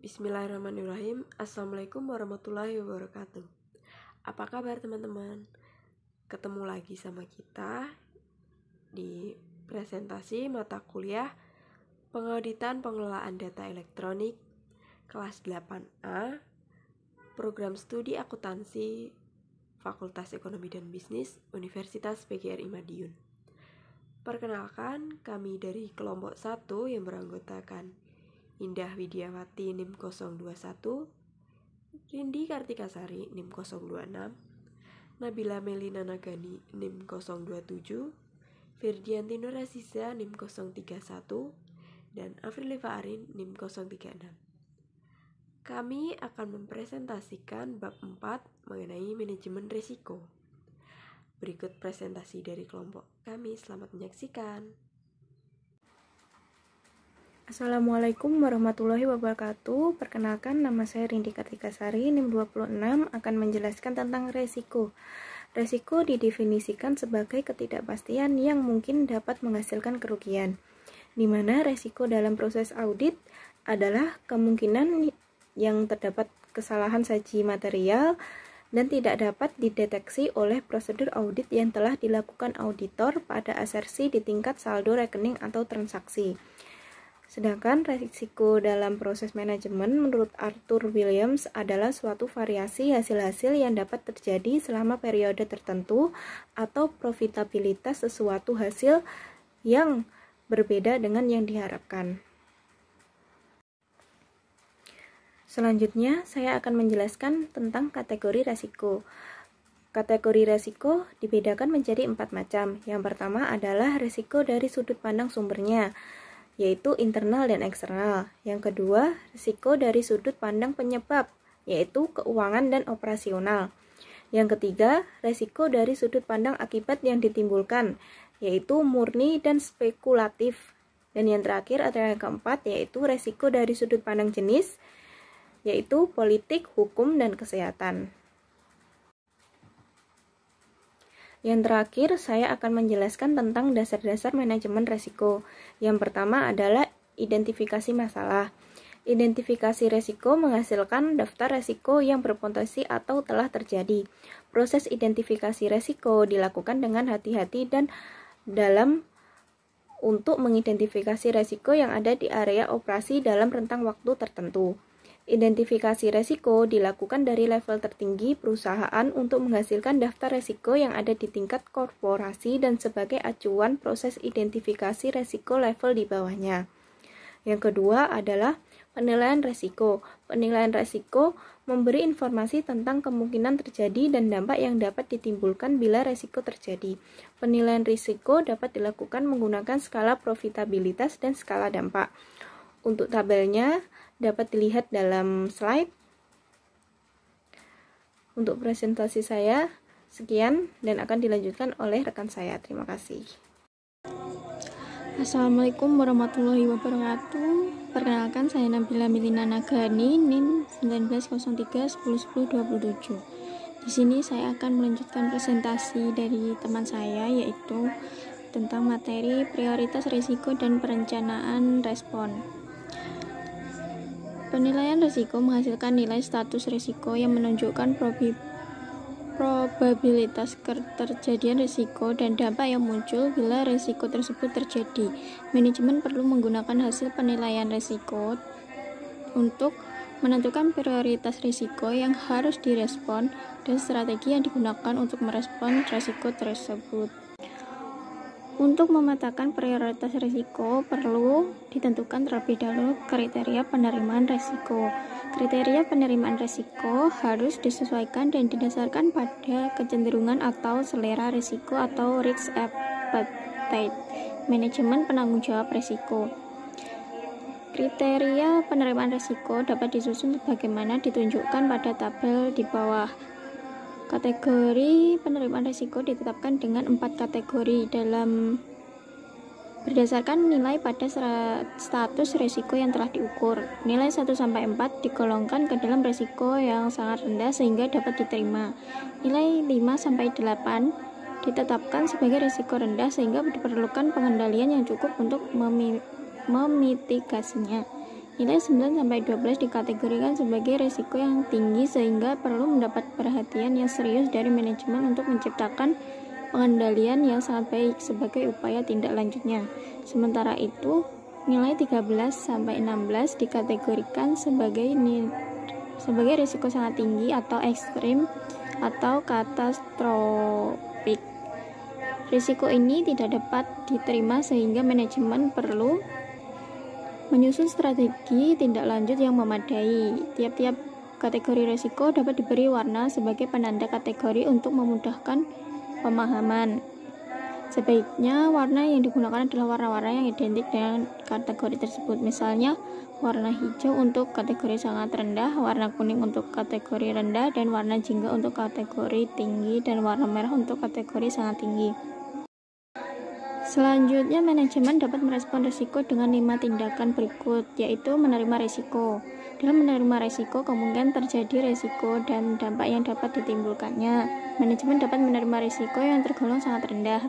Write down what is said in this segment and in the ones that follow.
Bismillahirrahmanirrahim. Assalamualaikum warahmatullahi wabarakatuh. Apa kabar teman-teman? Ketemu lagi sama kita di presentasi mata kuliah Pengauditan Pengelolaan Data Elektronik kelas 8A, Program Studi Akuntansi, Fakultas Ekonomi dan Bisnis, Universitas PGRI Madiun. Perkenalkan, kami dari kelompok 1 yang beranggotakan Indah Widiawati NIM 021, Rindi Kartikasari NIM 026, Nabila Melina Nagani NIM 027, Firdianti Nurasiza NIM 031, dan Afrilifa Arin NIM 036. Kami akan mempresentasikan bab 4 mengenai manajemen risiko. Berikut presentasi dari kelompok kami, selamat menyaksikan. Assalamualaikum warahmatullahi wabarakatuh. Perkenalkan, nama saya Rindi Kartikasari, NIM 26, akan menjelaskan tentang resiko. Resiko didefinisikan sebagai ketidakpastian yang mungkin dapat menghasilkan kerugian, di mana resiko dalam proses audit adalah kemungkinan yang terdapat kesalahan saji material dan tidak dapat dideteksi oleh prosedur audit yang telah dilakukan auditor pada asersi di tingkat saldo rekening atau transaksi. Sedangkan risiko dalam proses manajemen menurut Arthur Williams adalah suatu variasi hasil-hasil yang dapat terjadi selama periode tertentu atau profitabilitas sesuatu hasil yang berbeda dengan yang diharapkan. Selanjutnya, saya akan menjelaskan tentang kategori risiko. Kategori risiko dibedakan menjadi 4 macam. Yang pertama adalah risiko dari sudut pandang sumbernya, yaitu internal dan eksternal. Yang kedua, risiko dari sudut pandang penyebab, yaitu keuangan dan operasional. Yang ketiga, risiko dari sudut pandang akibat yang ditimbulkan, yaitu murni dan spekulatif. Dan yang terakhir adalah yang keempat, yaitu risiko dari sudut pandang jenis, yaitu politik, hukum, dan kesehatan. Yang terakhir, saya akan menjelaskan tentang dasar-dasar manajemen risiko. Yang pertama adalah identifikasi masalah. Identifikasi risiko menghasilkan daftar risiko yang berpotensi atau telah terjadi. Proses identifikasi risiko dilakukan dengan hati-hati dan dalam untuk mengidentifikasi risiko yang ada di area operasi dalam rentang waktu tertentu. Identifikasi risiko dilakukan dari level tertinggi perusahaan untuk menghasilkan daftar risiko yang ada di tingkat korporasi dan sebagai acuan proses identifikasi risiko level di bawahnya. Yang kedua adalah penilaian risiko. Penilaian risiko memberi informasi tentang kemungkinan terjadi dan dampak yang dapat ditimbulkan bila risiko terjadi. Penilaian risiko dapat dilakukan menggunakan skala profitabilitas dan skala dampak. Untuk tabelnya dapat dilihat dalam slide. Untuk presentasi saya sekian dan akan dilanjutkan oleh rekan saya. Terima kasih. Assalamualaikum warahmatullahi wabarakatuh. Perkenalkan, saya Nabila Melina Nagani, NIM 1903-1010-27. Di sini saya akan melanjutkan presentasi dari teman saya, yaitu tentang materi prioritas risiko dan perencanaan respon. Penilaian risiko menghasilkan nilai status risiko yang menunjukkan probabilitas keterjadian risiko dan dampak yang muncul bila risiko tersebut terjadi. Manajemen perlu menggunakan hasil penilaian risiko untuk menentukan prioritas risiko yang harus direspon dan strategi yang digunakan untuk merespon risiko tersebut. Untuk memetakan prioritas risiko, perlu ditentukan terlebih dahulu kriteria penerimaan risiko. Kriteria penerimaan risiko harus disesuaikan dan didasarkan pada kecenderungan atau selera risiko atau risk appetite. Manajemen penanggung jawab risiko. Kriteria penerimaan risiko dapat disusun sebagaimana ditunjukkan pada tabel di bawah. Kategori penerimaan risiko ditetapkan dengan 4 kategori berdasarkan nilai pada status risiko yang telah diukur. Nilai 1-4 digolongkan ke dalam risiko yang sangat rendah sehingga dapat diterima. Nilai 5-8 ditetapkan sebagai risiko rendah sehingga diperlukan pengendalian yang cukup untuk memitigasinya. Nilai 9-12 dikategorikan sebagai risiko yang tinggi sehingga perlu mendapat perhatian yang serius dari manajemen untuk menciptakan pengendalian yang sangat baik sebagai upaya tindak lanjutnya. Sementara itu, nilai 13-16 dikategorikan sebagai risiko sangat tinggi atau ekstrim atau katastrofik. Risiko ini tidak dapat diterima sehingga manajemen perlu menyusun strategi tindak lanjut yang memadai. Tiap-tiap kategori risiko dapat diberi warna sebagai penanda kategori untuk memudahkan pemahaman. Sebaiknya warna yang digunakan adalah warna-warna yang identik dengan kategori tersebut. Misalnya, warna hijau untuk kategori sangat rendah, warna kuning untuk kategori rendah, dan warna jingga untuk kategori tinggi, dan warna merah untuk kategori sangat tinggi. Selanjutnya, manajemen dapat merespon risiko dengan 5 tindakan berikut, yaitu menerima risiko. Dalam menerima risiko, kemungkinan terjadi risiko dan dampak yang dapat ditimbulkannya. Manajemen dapat menerima risiko yang tergolong sangat rendah.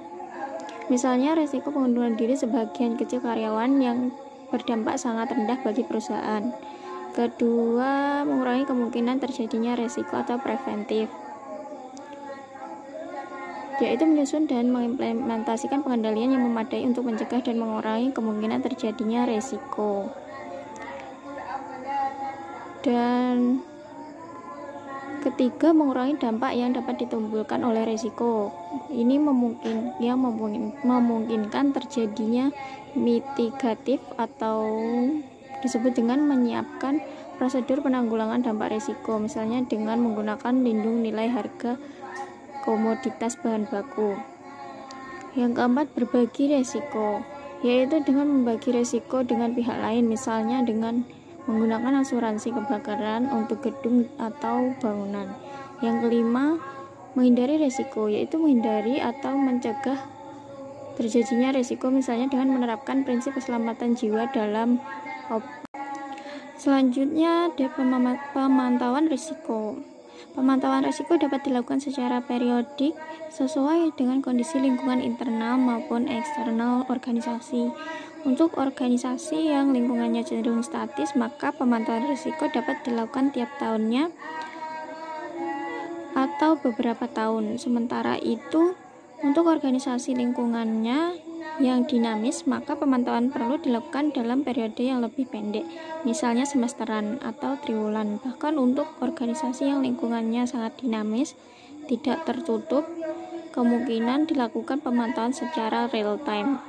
Misalnya, risiko pengunduran diri sebagian kecil karyawan yang berdampak sangat rendah bagi perusahaan. Kedua, mengurangi kemungkinan terjadinya risiko atau preventif, yaitu menyusun dan mengimplementasikan pengendalian yang memadai untuk mencegah dan mengurangi kemungkinan terjadinya risiko. Dan ketiga, mengurangi dampak yang dapat ditimbulkan oleh risiko. Ini memungkinkan terjadinya mitigatif atau disebut dengan menyiapkan prosedur penanggulangan dampak risiko, misalnya dengan menggunakan lindung nilai harga komoditas bahan baku. Yang keempat, berbagi risiko, yaitu dengan membagi risiko dengan pihak lain, misalnya dengan menggunakan asuransi kebakaran untuk gedung atau bangunan. Yang kelima, menghindari risiko, yaitu menghindari atau mencegah terjadinya risiko, misalnya dengan menerapkan prinsip keselamatan jiwa dalam Selanjutnya, ada pemantauan risiko. Pemantauan risiko dapat dilakukan secara periodik sesuai dengan kondisi lingkungan internal maupun eksternal organisasi. Untuk organisasi yang lingkungannya cenderung statis, maka pemantauan risiko dapat dilakukan tiap tahunnya atau beberapa tahun. Sementara itu, untuk organisasi lingkungannya yang dinamis, maka pemantauan perlu dilakukan dalam periode yang lebih pendek, misalnya semesteran atau triwulan. Bahkan untuk organisasi yang lingkungannya sangat dinamis, tidak tertutup kemungkinan dilakukan pemantauan secara real time.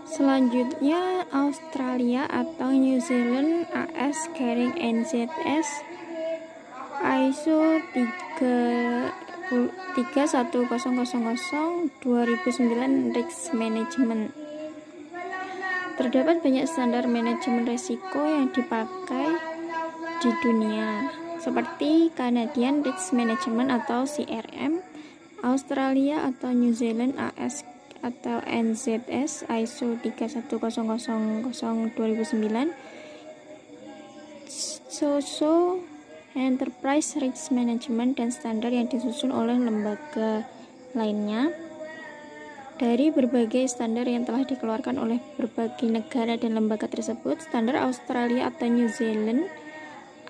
Selanjutnya, Australia atau New Zealand AS Carrying NZS ISO 31000 2009 Risk Management. Terdapat banyak standar manajemen risiko yang dipakai di dunia, seperti Canadian Risk Management atau CRM, Australia atau New Zealand AS atau NZS ISO 31000 2009, SOSO Enterprise Risk Management, dan standar yang disusun oleh lembaga lainnya. Dari berbagai standar yang telah dikeluarkan oleh berbagai negara dan lembaga tersebut, standar Australia atau New Zealand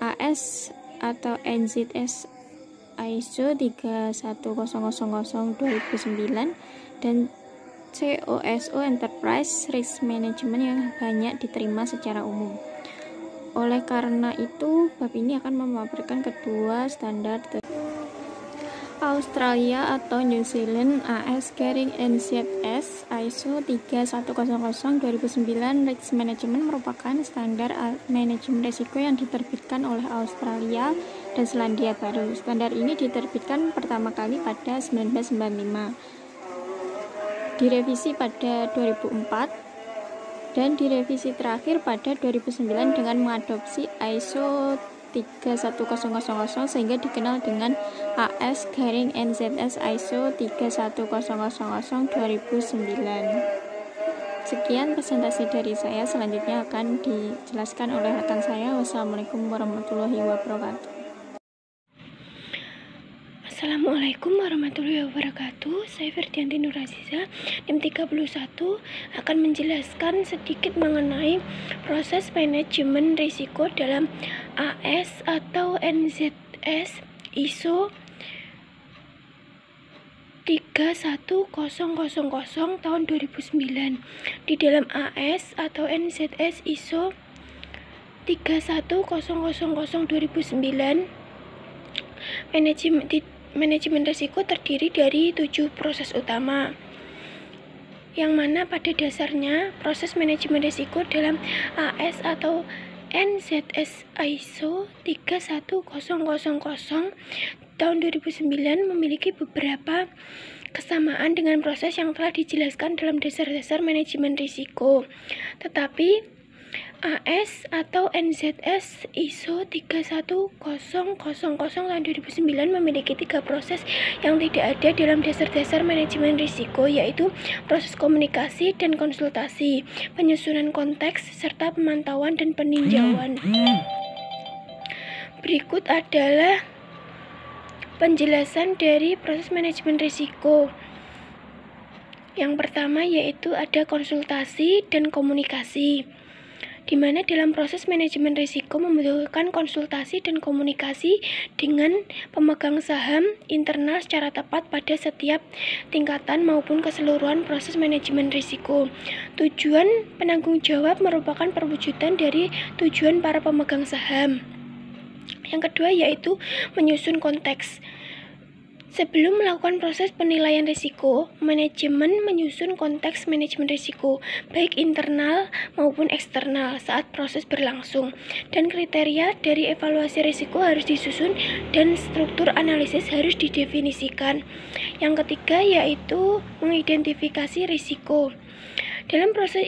AS atau NZS ISO 31000 2009 dan COSO Enterprise Risk Management yang banyak diterima secara umum. Oleh karena itu, bab ini akan memaparkan kedua standar Australia atau New Zealand AS Carrying NZS ISO 31000 2009 Risk Management merupakan standar manajemen risiko yang diterbitkan oleh Australia dan Selandia Baru. Standar ini diterbitkan pertama kali pada 1995, direvisi pada 2004, dan direvisi terakhir pada 2009 dengan mengadopsi ISO 31000 sehingga dikenal dengan AS Carrying NZS ISO 31000 2009. Sekian presentasi dari saya, selanjutnya akan dijelaskan oleh rekan saya. Wassalamualaikum warahmatullahi wabarakatuh. Assalamualaikum warahmatullahi wabarakatuh. Saya Ferdianti Nuraziza, NIM 31, akan menjelaskan sedikit mengenai proses manajemen risiko dalam AS atau NZS ISO 31000 tahun 2009. Di dalam AS atau NZS ISO 31000 2009, manajemen risiko terdiri dari 7 proses utama, yang mana pada dasarnya proses manajemen risiko dalam AS atau NZS ISO 31000 tahun 2009 memiliki beberapa kesamaan dengan proses yang telah dijelaskan dalam dasar-dasar manajemen risiko. Tetapi AS atau NZS ISO 31000 tahun 2009 memiliki 3 proses yang tidak ada dalam dasar-dasar manajemen risiko, yaitu proses komunikasi dan konsultasi, penyusunan konteks, serta pemantauan dan peninjauan. Berikut adalah penjelasan dari proses manajemen risiko. Yang pertama yaitu ada konsultasi dan komunikasi, di mana dalam proses manajemen risiko membutuhkan konsultasi dan komunikasi dengan pemegang saham internal secara tepat pada setiap tingkatan maupun keseluruhan proses manajemen risiko. Tujuan penanggung jawab merupakan perwujudan dari tujuan para pemegang saham. Yang kedua yaitu menyusun konteks. Sebelum melakukan proses penilaian risiko, manajemen menyusun konteks manajemen risiko, baik internal maupun eksternal saat proses berlangsung, dan kriteria dari evaluasi risiko harus disusun dan struktur analisis harus didefinisikan. Yang ketiga yaitu mengidentifikasi risiko. Dalam proses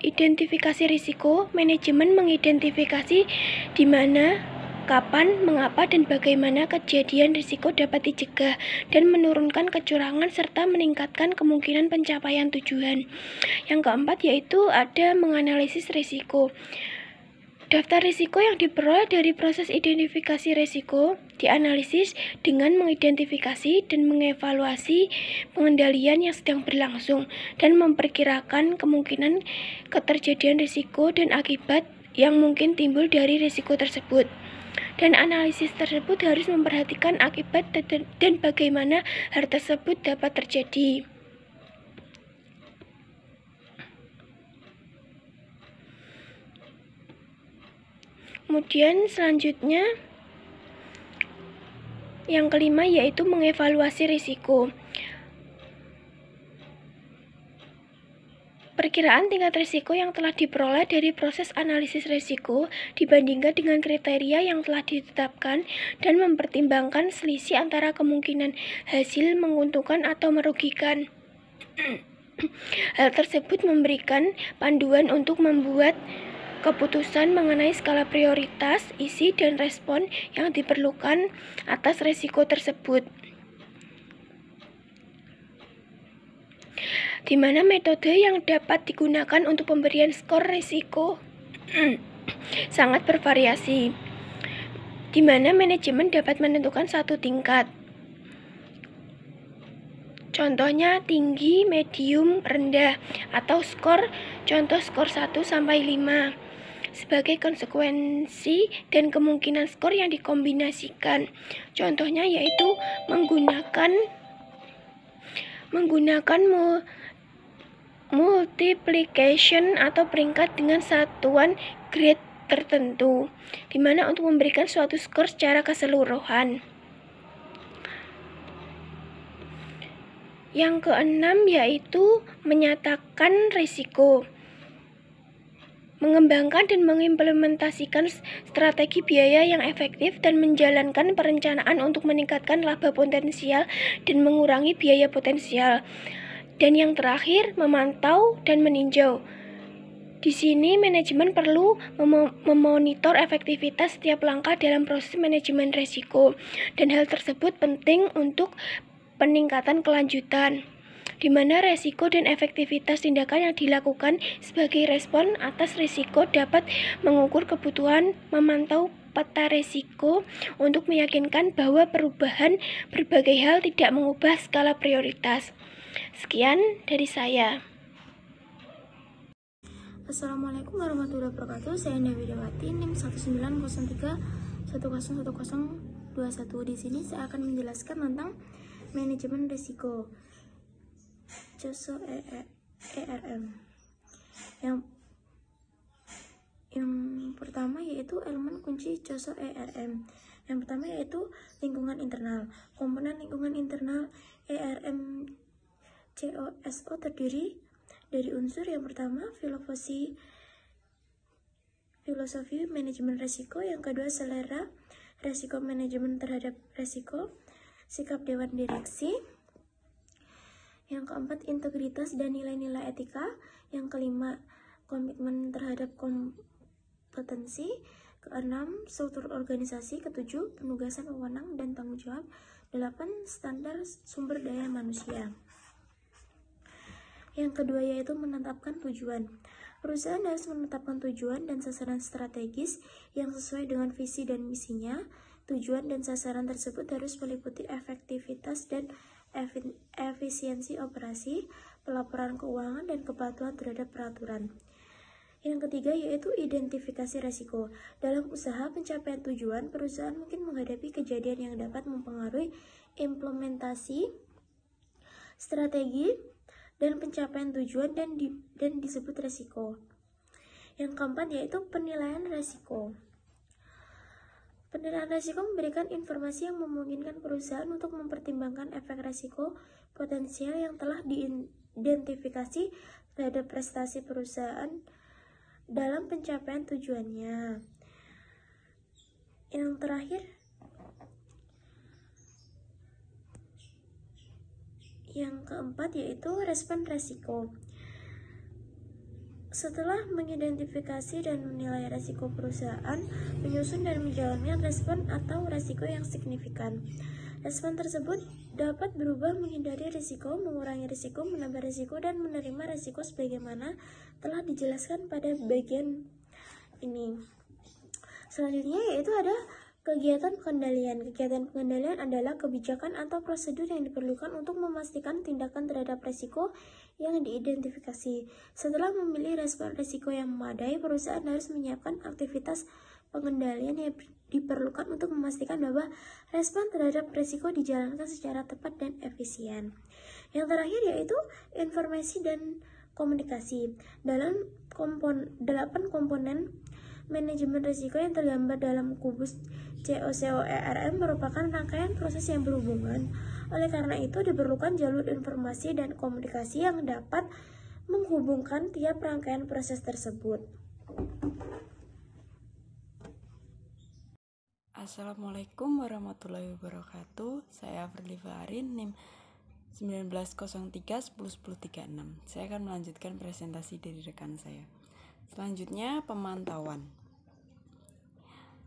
identifikasi risiko, manajemen mengidentifikasi di mana, kapan, mengapa, dan bagaimana kejadian risiko dapat dicegah dan menurunkan kecurangan serta meningkatkan kemungkinan pencapaian tujuan. Yang keempat yaitu ada menganalisis risiko. Daftar risiko yang diperoleh dari proses identifikasi risiko dianalisis dengan mengidentifikasi dan mengevaluasi pengendalian yang sedang berlangsung dan memperkirakan kemungkinan keterjadian risiko dan akibat yang mungkin timbul dari risiko tersebut. Dan analisis tersebut harus memperhatikan akibat dan bagaimana hal tersebut dapat terjadi. Kemudian selanjutnya yang kelima yaitu mengevaluasi risiko. Perkiraan tingkat risiko yang telah diperoleh dari proses analisis risiko dibandingkan dengan kriteria yang telah ditetapkan dan mempertimbangkan selisih antara kemungkinan hasil menguntungkan atau merugikan. Hal tersebut memberikan panduan untuk membuat keputusan mengenai skala prioritas, isi, dan respon yang diperlukan atas risiko tersebut. Di mana metode yang dapat digunakan untuk pemberian skor risiko sangat bervariasi, di mana manajemen dapat menentukan satu tingkat. Contohnya tinggi, medium, rendah, atau skor, contoh skor 1 sampai 5. Sebagai konsekuensi dan kemungkinan skor yang dikombinasikan. Contohnya yaitu menggunakan multiplication atau peringkat dengan satuan grade tertentu, di mana untuk memberikan suatu skor secara keseluruhan. Yang keenam yaitu menyatakan risiko. Mengembangkan dan mengimplementasikan strategi biaya yang efektif dan menjalankan perencanaan untuk meningkatkan laba potensial dan mengurangi biaya potensial. Dan yang terakhir, memantau dan meninjau. Di sini manajemen perlu memonitor efektivitas setiap langkah dalam proses manajemen risiko, dan hal tersebut penting untuk peningkatan kelanjutan. di mana resiko dan efektivitas tindakan yang dilakukan sebagai respon atas risiko dapat mengukur kebutuhan memantau peta risiko untuk meyakinkan bahwa perubahan berbagai hal tidak mengubah skala prioritas. Sekian dari saya. Assalamualaikum warahmatullahi wabarakatuh. Saya Indah Widawati, NIM 1903-11021. Di sini saya akan menjelaskan tentang manajemen risiko. COSO ERM. Yang pertama yaitu elemen kunci COSO ERM. Yang pertama yaitu lingkungan internal. Komponen lingkungan internal ERM COSO terdiri dari unsur yang pertama filosofi manajemen risiko, yang kedua selera risiko, manajemen terhadap risiko, sikap dewan direksi, yang keempat integritas dan nilai-nilai etika, yang kelima komitmen terhadap kompetensi, keenam struktur organisasi, ketujuh penugasan wewenang dan tanggung jawab, 8 standar sumber daya manusia. Yang kedua yaitu menetapkan tujuan. Perusahaan harus menetapkan tujuan dan sasaran strategis yang sesuai dengan visi dan misinya. Tujuan dan sasaran tersebut harus meliputi efektivitas dan efisiensi operasi, pelaporan keuangan, dan kepatuhan terhadap peraturan. Yang ketiga yaitu identifikasi risiko. Dalam usaha pencapaian tujuan, perusahaan mungkin menghadapi kejadian yang dapat mempengaruhi implementasi strategi dan pencapaian tujuan dan disebut risiko. Yang keempat yaitu penilaian risiko. Penilaian risiko memberikan informasi yang memungkinkan perusahaan untuk mempertimbangkan efek risiko potensial yang telah diidentifikasi terhadap prestasi perusahaan dalam pencapaian tujuannya. Yang terakhir, yang keempat yaitu respon risiko. Setelah mengidentifikasi dan menilai risiko perusahaan, menyusun dan menjalankan respon atau risiko yang signifikan. Respon tersebut dapat berubah menghindari risiko, mengurangi risiko, menambah risiko, dan menerima risiko sebagaimana telah dijelaskan pada bagian ini. Selanjutnya yaitu ada kegiatan pengendalian. Kegiatan pengendalian adalah kebijakan atau prosedur yang diperlukan untuk memastikan tindakan terhadap risiko yang diidentifikasi. Setelah memilih respon risiko yang memadai, perusahaan harus menyiapkan aktivitas pengendalian yang diperlukan untuk memastikan bahwa respon terhadap risiko dijalankan secara tepat dan efisien. Yang terakhir yaitu informasi dan komunikasi. Dalam 8 komponen manajemen risiko yang tergambar dalam kubus COSO ERM merupakan rangkaian proses yang berhubungan. Oleh karena itu, diperlukan jalur informasi dan komunikasi yang dapat menghubungkan tiap rangkaian proses tersebut. Assalamualaikum warahmatullahi wabarakatuh. Saya Fadlifa Arin, NIM 1903-101036. Saya akan melanjutkan presentasi dari rekan saya. Selanjutnya, pemantauan.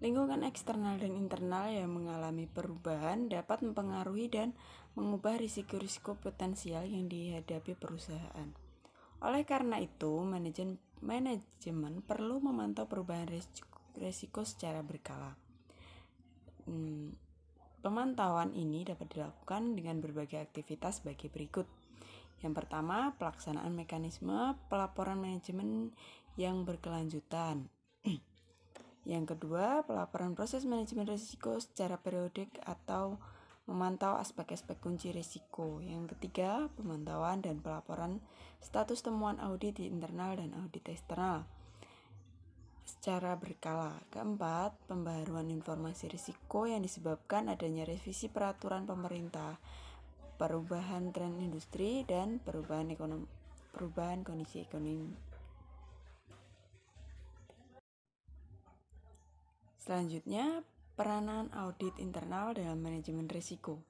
Lingkungan eksternal dan internal yang mengalami perubahan dapat mempengaruhi dan mengubah risiko-risiko potensial yang dihadapi perusahaan. Oleh karena itu, manajemen perlu memantau perubahan risiko secara berkala. Pemantauan ini dapat dilakukan dengan berbagai aktivitas sebagai berikut. Yang pertama, pelaksanaan mekanisme pelaporan manajemen yang berkelanjutan. Yang kedua, pelaporan proses manajemen risiko secara periodik atau memantau aspek-aspek kunci risiko. Yang ketiga, pemantauan dan pelaporan status temuan audit di internal dan audit eksternal secara berkala. Keempat, pembaharuan informasi risiko yang disebabkan adanya revisi peraturan pemerintah, perubahan tren industri, dan perubahan kondisi ekonomi. Selanjutnya, peranan audit internal dalam manajemen risiko.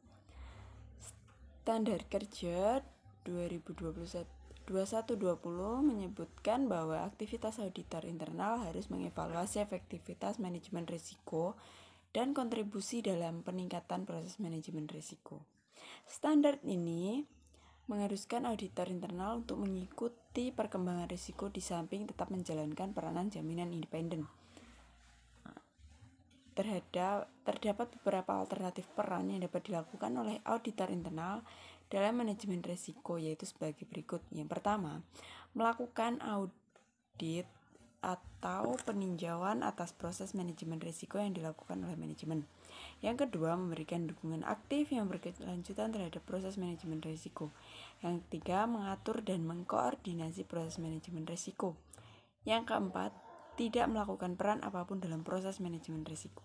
Standar Kerja 2021-2020 menyebutkan bahwa aktivitas auditor internal harus mengevaluasi efektivitas manajemen risiko dan kontribusi dalam peningkatan proses manajemen risiko. Standar ini mengharuskan auditor internal untuk mengikuti perkembangan risiko di samping tetap menjalankan peranan jaminan independen. Terdapat beberapa alternatif peran yang dapat dilakukan oleh auditor internal dalam manajemen risiko, yaitu sebagai berikut. Yang pertama, melakukan audit atau peninjauan atas proses manajemen risiko yang dilakukan oleh manajemen. Yang kedua, memberikan dukungan aktif yang berkelanjutan terhadap proses manajemen risiko. Yang ketiga, mengatur dan mengkoordinasi proses manajemen risiko. Yang keempat, tidak melakukan peran apapun dalam proses manajemen risiko.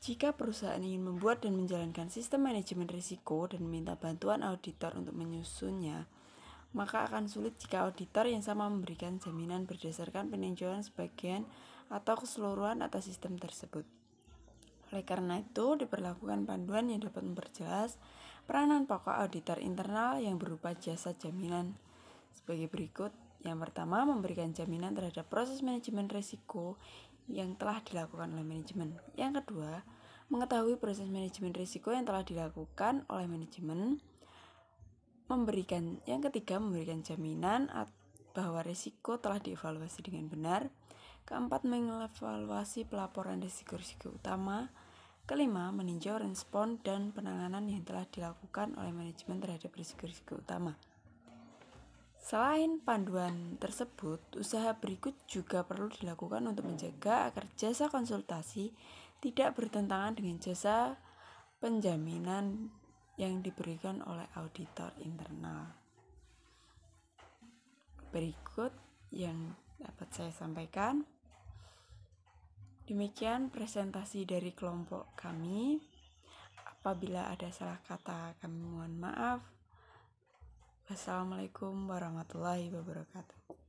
Jika perusahaan ingin membuat dan menjalankan sistem manajemen risiko dan meminta bantuan auditor untuk menyusunnya, maka akan sulit jika auditor yang sama memberikan jaminan berdasarkan peninjauan sebagian atau keseluruhan atas sistem tersebut. Oleh karena itu, diperlakukan panduan yang dapat memperjelas peranan pokok auditor internal yang berupa jasa jaminan sebagai berikut. Yang pertama, memberikan jaminan terhadap proses manajemen risiko yang telah dilakukan oleh manajemen. Yang kedua, mengetahui proses manajemen risiko yang telah dilakukan oleh manajemen. Yang ketiga, memberikan jaminan bahwa risiko telah dievaluasi dengan benar. Keempat, mengevaluasi pelaporan risiko-risiko utama. Kelima, meninjau respon dan penanganan yang telah dilakukan oleh manajemen terhadap risiko-risiko utama. Selain panduan tersebut, usaha berikut juga perlu dilakukan untuk menjaga agar jasa konsultasi tidak bertentangan dengan jasa penjaminan yang diberikan oleh auditor internal. Berikut yang dapat saya sampaikan. Demikian presentasi dari kelompok kami. Apabila ada salah kata, kami mohon maaf. Wassalamualaikum warahmatullahi wabarakatuh.